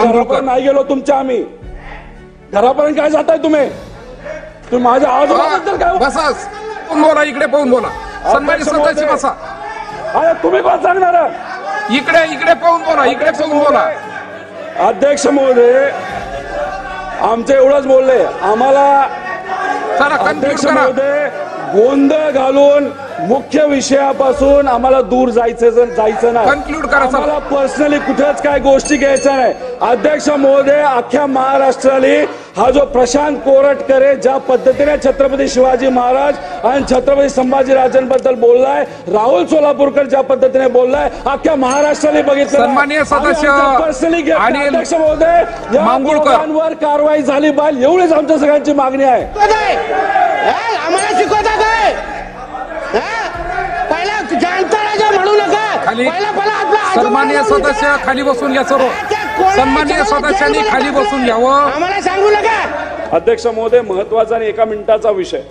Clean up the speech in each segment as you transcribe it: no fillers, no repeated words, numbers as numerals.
घरापर्यंत नाही गेलो तुमच्या, आम्ही घरापर्यंत काय जाताय तुम्ही माझ्या आवाजाबद्दल काय बसा, बोला इकडे पाहून बोला. सन्मानित सदस्य बसा. अरे तुम्ही कोण सांगणार? इकडे पाहून बोला, इकडे पाहून बोला. अध्यक्ष महोदय आमचे एवढंच बोलले, आम्हाला अध्यक्ष महोदय गोंधळ घालून मुख्य विषयापासून आम्हाला दूर जायचं नाही. कन्क्लूड करा. आम्हाला पर्सनली कुठेच काय गोष्टी घ्यायच्या नाही. अध्यक्ष महोदय अख्ख्या महाराष्ट्राला हा जो प्रशांत कोरटकर ज्या पद्धतीने छत्रपती शिवाजी महाराज आणि छत्रपती संभाजीराजांबद्दल बोललाय, राहुल सोलापूरकर ज्या पद्धतीने बोललाय, अख्ख्या महाराष्ट्राने बघितलं. सन्माननीय सदस्य पर्सनली अध्यक्ष महोदय मांगुळकरांवर कारवाई झाली पाहिजे एवढीच आमच्या सगळ्यांची मागणी आहे. आम्हाला शिकवता काय? पहिला जाणता राजा म्हणू नका. सन्माननीय सदस्य खाली बसून घ्या. सर्व सन्माननीय सदस्यांनी खाली बसून घ्यावं. आम्हाला सांगू नका. अध्यक्ष महोदय महत्वाचा आणि एका मिनिटाचा विषय.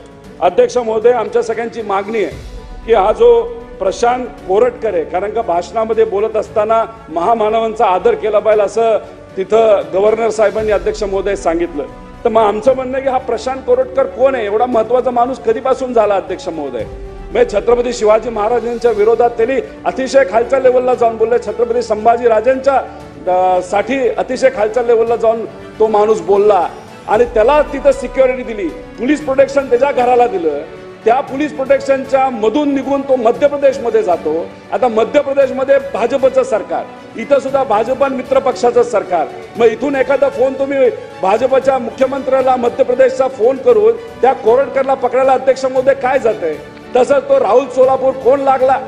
अध्यक्ष महोदय आमच्या सगळ्यांची मागणी आहे की हा जो प्रशांत कोरटकर आहे, कारण का भाषणामध्ये बोलत असताना महामानवांचा आदर केला पाहिजे असं तिथं गव्हर्नर साहेबांनी अध्यक्ष महोदय सांगितलं. तर मग आमचं म्हणणं आहे की हा प्रशांत कोरटकर कोण आहे? एवढा महत्वाचा माणूस कधीपासून झाला अध्यक्ष महोदय? म्हणजे छत्रपती शिवाजी महाराजांच्या विरोधात त्यांनी अतिशय खालच्या लेवलला जाऊन बोलले, छत्रपती संभाजीराजांच्या साठी अतिशय खालच्या लेवलला जाऊन तो माणूस बोलला आणि त्याला तिथं सिक्युरिटी दिली, पोलीस प्रोटेक्शन त्याच्या घराला दिलं. त्या पोलीस प्रोटेक्शनच्या मधून निघून तो मध्य प्रदेशमध्ये जातो. आता मध्य प्रदेशमध्ये भाजपचं सरकार, इथं सुद्धा भाजप आणि मित्र पक्षाचं सरकार. मग इथून एखादा फोन तुम्ही भाजपच्या मुख्यमंत्र्याला मध्य प्रदेशचा फोन करून त्या कोरटकरला पकडायला अध्यक्ष महोदय काय जातंय? तसंच तो राहुल सोलापूर कोण लागला,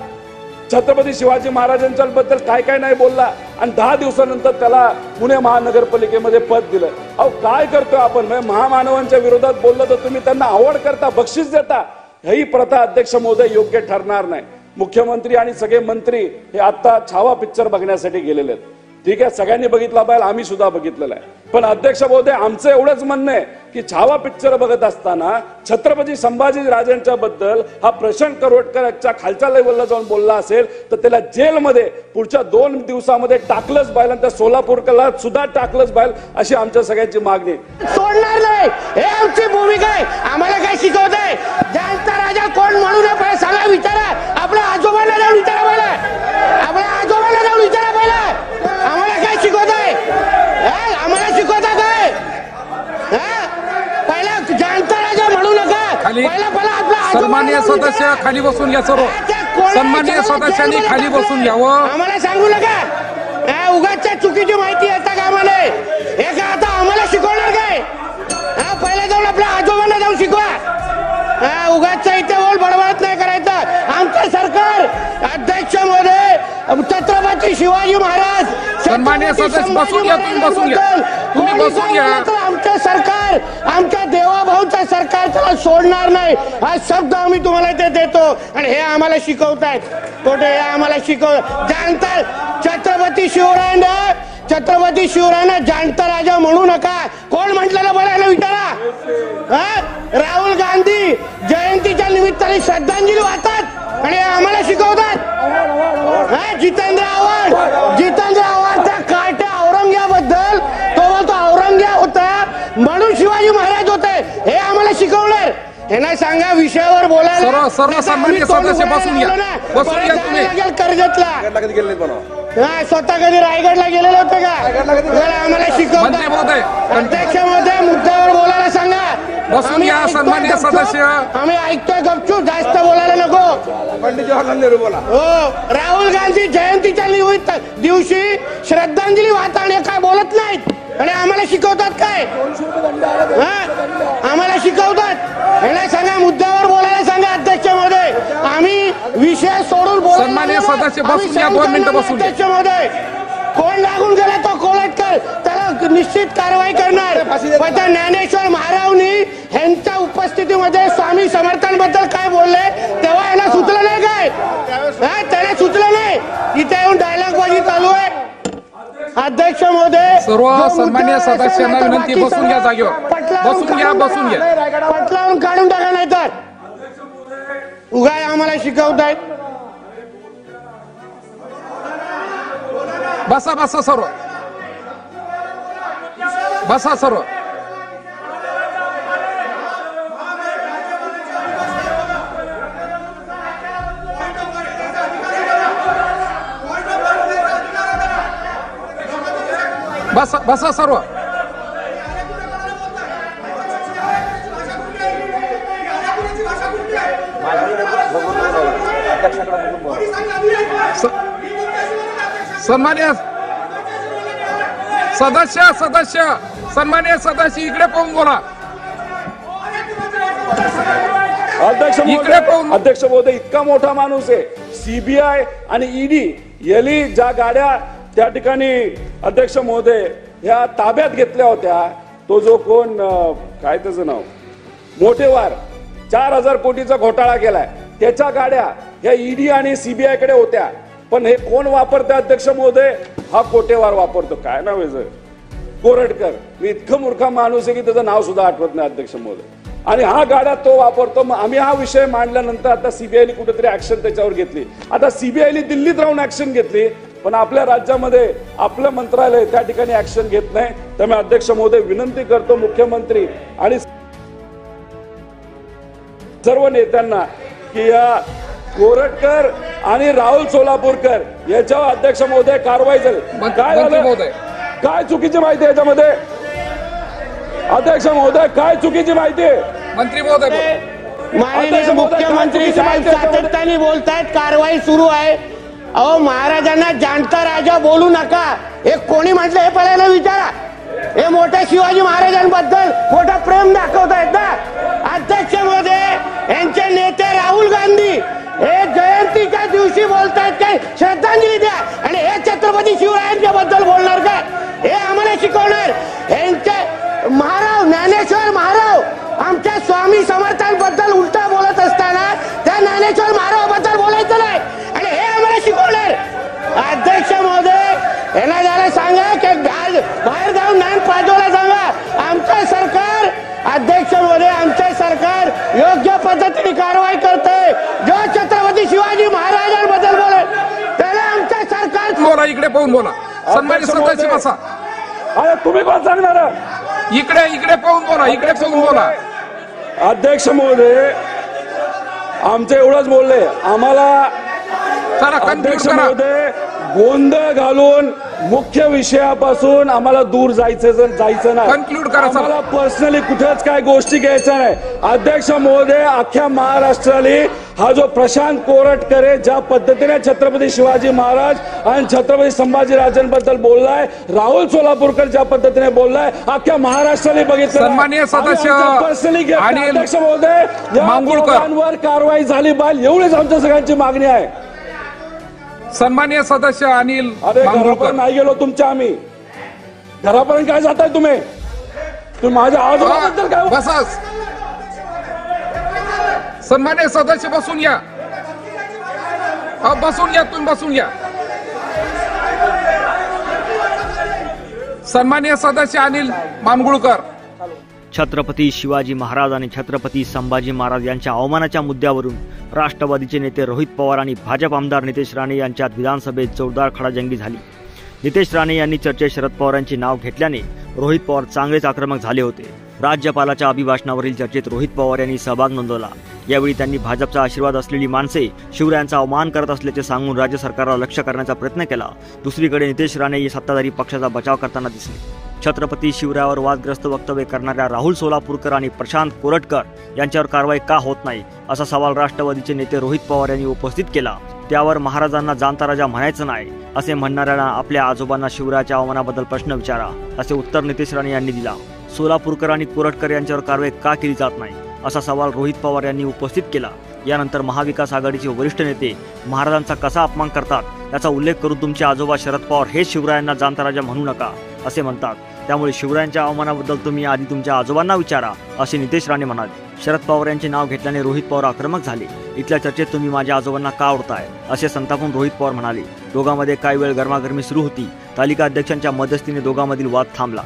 छत्रपती शिवाजी महाराजांच्या बद्दल काय काय नाही बोलला आणि 10 दिवसानंतर त्याला पुणे महानगरपालिकेमध्ये पद दिलं. अहो काय करतोय आपण? महामानवांच्या विरोधात बोललं तर तुम्ही त्यांना आवड करता, बक्षीस देता. ही प्रथा अध्यक्ष महोदय योग्य ठरणार नाही. मुख्यमंत्री आणि सगळे मंत्री हे आता छावा पिक्चर बघण्यासाठी गेलेले आहेत. ठीक आहे, सगळ्यांनी बघितला पाहिजे, आम्ही सुद्धा बघितलेला आहे. पण अध्यक्ष महोदय आमचं एवढंच म्हणणं आहे की छावा पिक्चर बघत असताना छत्रपती संभाजीराजांच्या बद्दल हा प्रशांत कोरटकरच्या खालच्या लेवलला जाऊन बोलला असेल तर त्याला जेलमध्ये पुढच्या 2 दिवसामध्ये टाकलंच पाहिजे आणि त्या सोलापूरला सुद्धा टाकलंच पाहिजे अशी आमच्या सगळ्यांची मागणी. सोडणार नाही हे आमची भूमिका आहे. आम्हाला काय शिकवताय? जाणता राजा कोण म्हणू नये सांगा, विचारा. आपल्या आजोबांना जाऊन विचारा पहिला. आपल्या आजोबांना जाऊन विचारा पहिला. आम्हाला काय शिकवताय? आम्हाला शिकवता काय? पहिला जाणता राजा म्हणू नका. सन्माननीय सदस्य खाली बसून घ्या. सर्व सन्माननीय सदस्यांनी खाली बसून घ्यावं. आम्हाला सांगू नका. उगाचच्या चुकीची माहिती येता कामा नये. हे का आता आम्हाला शिकवणार काय? पहिला जाऊन आपल्या आजोबांना जाऊन शिकवा. उगाचच्या इथे बोल बडबडत नाही करायचं. आमचं सरकार अध्यक्ष महोदय छत्रपती शिवाजी महाराज सन्माननीय सदस्य बसून घ्या. तुम्ही बसून घ्या. आमचं सरकार आमच्या देवाभाऊचं सरकार त्याला सोडणार नाही हा शब्द आम्ही तुम्हाला ते देतो. आणि हे आम्हाला शिकवतायत कुठे? हे आम्हाला जाणतात छत्रपती शिवरायांना जाणता राजा म्हणू नका. कोण म्हटलेलं बोलायला विचारा. राहुल गांधी जयंतीच्या निमित्ताने श्रद्धांजली वाहतात आणि आम्हाला शिकवतात. जितेंद्र आव्हाड त्या काट्या औरंग्याबद्दल तो बोलतो औरंग्या होता म्हणून शिवाजी महाराज होते. हे आम्हाला शिकवणार. हे नाही सांगा विषयावर बोलायला. सर्व सन्माननीय सदस्य बसून घ्या. तुम्ही कर्जतला स्वतः कधी रायगडला गेलेले होते का? आम्हाला शिकवतात. अध्यक्ष महोदय मुद्द्यावर बोलायला सांगा. बसून घ्या. सन्माननीय सदस्य आम्ही ऐकतोय गपचूप, जास्त बोलायला नको. पंडित जवाहरलाल नेहरू बोला. हो, राहुल गांधी जयंतीच्या दिवशी श्रद्धांजली वाहताना काय बोलत नाहीत आणि आम्हाला शिकवतात काय? आम्हाला शिकवतात. हे नाही सांगा मुद्द्यावर बोलायला सांगा. अध्यक्ष महोदय आम्ही विषय सोडून बोलायला. सन्माननीय सदस्य बसून घ्या. 2 मिनिटं बसून घ्या. अध्यक्ष महोदय कोण लागून गेला तो कोरटकर त्याला निश्चित कारवाई करणार. पण ज्ञानेश्वर महारावनी यांच्या उपस्थितीमध्ये स्वामी समर्थांबद्दल काय बोलले तेव्हा याला सुचलं नाही काय? त्याला सुचलं नाही. इथे येऊन डायलॉग बाजी चालू आहे. अध्यक्ष महोदय सर्व सन्माननीय सदस्यांना विनंती बसून घ्या. जागेवर बसून घ्या. पटलावून काढून टाका नाही तर उगाय आम्हाला शिकवतायत. बसा सर्व बसा सर्व. बसा सर्व. सन्मान्य सदस्य इकडे पाहून बोला. अध्यक्ष महोदय इतका मोठा माणूस आहे. सीबीआय आणि ईडी यांनी ज्या गाड्या त्या ठिकाणी अध्यक्ष महोदय ह्या ताब्यात घेतल्या होत्या, तो जो कोण काय त्याचं नाव मोठेवार 4000 कोटीचा घोटाळा केलाय, त्याच्या गाड्या ह्या ईडी आणि सीबीआय कडे होत्या. पण हे कोण वापरते अध्यक्ष महोदय? हा कोटेवार वापरतो. काय नाव आहे? कोरटकर. मी इतकं मूर्ख माणूस आहे की त्याचं नाव सुद्धा आठवत नाही अध्यक्ष महोदय. आणि हा गाड्या तो वापरतो. मग आम्ही हा विषय मांडल्यानंतर आता सीबीआयने कुठेतरी ऍक्शन त्याच्यावर घेतली. आता सीबीआयने दिल्लीत राहून ऍक्शन घेतली, पण आपल्या राज्यामध्ये आपलं मंत्रालय त्या ठिकाणी ऍक्शन घेत नाही. त्यामुळे अध्यक्ष महोदय विनंती करतो मुख्यमंत्री आणि सर्व नेत्यांना की या कोरटकर आणि राहुल सोलापूरकर याच्यावर अध्यक्ष महोदय कारवाई झाली. काय झालं? काय चुकीची माहिती याच्यामध्ये? अध्यक्ष महोदय काय चुकीची माहिती आहे? मंत्री महोदय, माननीय मुख्यमंत्री साहेब सातत्याने बोलतायत कारवाई सुरू आहे. अहो महाराजांना जाणता राजा बोलू नका हे कोणी म्हटलं हे पहिल्यांदा विचारा. हे मोठ्या शिवाजी महाराजांबद्दल मोठं प्रेम दाखवतायत ना. अध्यक्ष महोदय यांचे नेते राहुल गांधी हे जयंतीच्या दिवशी बोलतायत काय श्रद्धांजली द्या, आणि हे छत्रपती शिवरायांच्या बद्दल बोलणार काय? हे आम्हाला शिकवणार? यांचे महाराव ज्ञानेश्वर महाराव आमच्या स्वामी समर्थांबद्दल उलटा बोलत असताना त्या ज्ञानेश्वर महाराव बद्दल बोलायचं नाही, आणि हे आम्हाला शिकवणार? अध्यक्ष महोदय यांना जरा सांगा की बाहेर जाऊन ज्ञान पाजवायला सांगा. आमचं सरकार अध्यक्ष महोदय आमचे सरकार योग्य पद्धतीने कारवाई करते. जो छत्रपती शिवाजी महाराजांबद्दल बोले त्याला आमचे सरकार बोला. इकडे पाहून बोला. सन्मान्य सदस्य बसा. अरे तुम्ही कोण सांगणार? इकडे पाहून बोला. इकडे पाहून बोला. अध्यक्ष महोदय आमचे एवढंच बोलले. आम्हाला अध्यक्ष महोदय गोंधळ घालून मुख्य विषयापासून आम्हाला दूर जायचं नाही. कन्क्लूड करा. आम्हाला पर्सनली कुठेच काय गोष्टी घ्यायच्या नाही. अध्यक्ष महोदय अख्ख्या महाराष्ट्राला हा जो प्रशांत कोरटकर ज्या पद्धतीने छत्रपती शिवाजी महाराज आणि छत्रपती संभाजीराजांबद्दल बोललाय, राहुल सोलापूरकर ज्या पद्धतीने बोललाय, अख्ख्या महाराष्ट्राने बघितलं. सन्माननीय सदस्य पर्सनली अध्यक्ष महोदय या दोघांवर कारवाई झाली पाहिजे एवढीच आमच्या सगळ्यांची मागणी आहे. सन्माननीय सदस्य अनिल घरापर्यंत नाही गेलो तुमच्या. आम्ही घरापर्यंत काय जाताय तुम्ही? माझ्या आवाजाबद्दल काय? बसास. सन्माननीय सदस्य बसून या. बसून या. तुम्ही बसून या. सन्माननीय सदस्य अनिल मानगुळकर. छत्रपती शिवाजी महाराज आणि छत्रपती संभाजी महाराज यांच्या अवमानाच्या मुद्द्यावरून राष्ट्रवादीचे नेते रोहित पवार आणि भाजप आमदार नितेश राणे यांच्यात विधानसभेत जोरदार खडाजंगी झाली. नितेश राणे यांनी चर्चेत शरद पवार यांचे नाव घेतल्याने रोहित पवार चांगलेच आक्रमक झाले होते. राज्यपालाच्या अभिभाषणावरील चर्चेत रोहित पवार यांनी सहभाग नोंदवला. यावेळी त्यांनी भाजपचा आशीर्वाद असलेली माणसे शिवरायांचा अवमान करत असल्याचे सांगून राज्य सरकारला लक्ष करण्याचा प्रयत्न केला. दुसरीकडे नितेश राणे सत्ताधारी पक्षाचा बचाव करताना दिसले. छत्रपती शिवरायावर वादग्रस्त वक्तव्य करणाऱ्या राहुल सोलापूरकर आणि प्रशांत कोरटकर यांच्यावर कारवाई का होत नाही असा सवाल राष्ट्रवादीचे नेते रोहित पवार यांनी उपस्थित केला. त्यावर महाराजांना जाणता राजा म्हणायचं नाही असे म्हणणाऱ्यांना आपल्या आजोबांना शिवरायाच्या अवमानाबद्दल प्रश्न विचारा असे उत्तर नितेश राणे यांनी दिला. सोलापूरकर आणि कोरटकर यांच्यावर कारवाई का केली जात नाही असा सवाल रोहित पवार यांनी उपस्थित केला. यानंतर महाविकास आघाडीचे वरिष्ठ नेते महाराजांचा कसा अपमान करतात याचा उल्लेख करून तुमचे आजोबा शरद पवार हे शिवरायांना जाणता राजा म्हणू नका असे म्हणतात. त्यामुळे शिवरायांच्या अवमानाबद्दल तुम्ही आधी तुमच्या आजोबांना विचारा असे नितेश राणे म्हणाले. शरद पवार यांचे नाव घेतल्याने रोहित पवार आक्रमक झाले. इथल्या चर्चेत तुम्ही माझ्या आजोबांना का ओढताय असे संतापून रोहित पवार म्हणाले. दोघांमध्ये काही वेळ गरमागरमी सुरू होती. तालिका अध्यक्षांच्या मध्यस्थीने दोघांमधील वाद थांबला.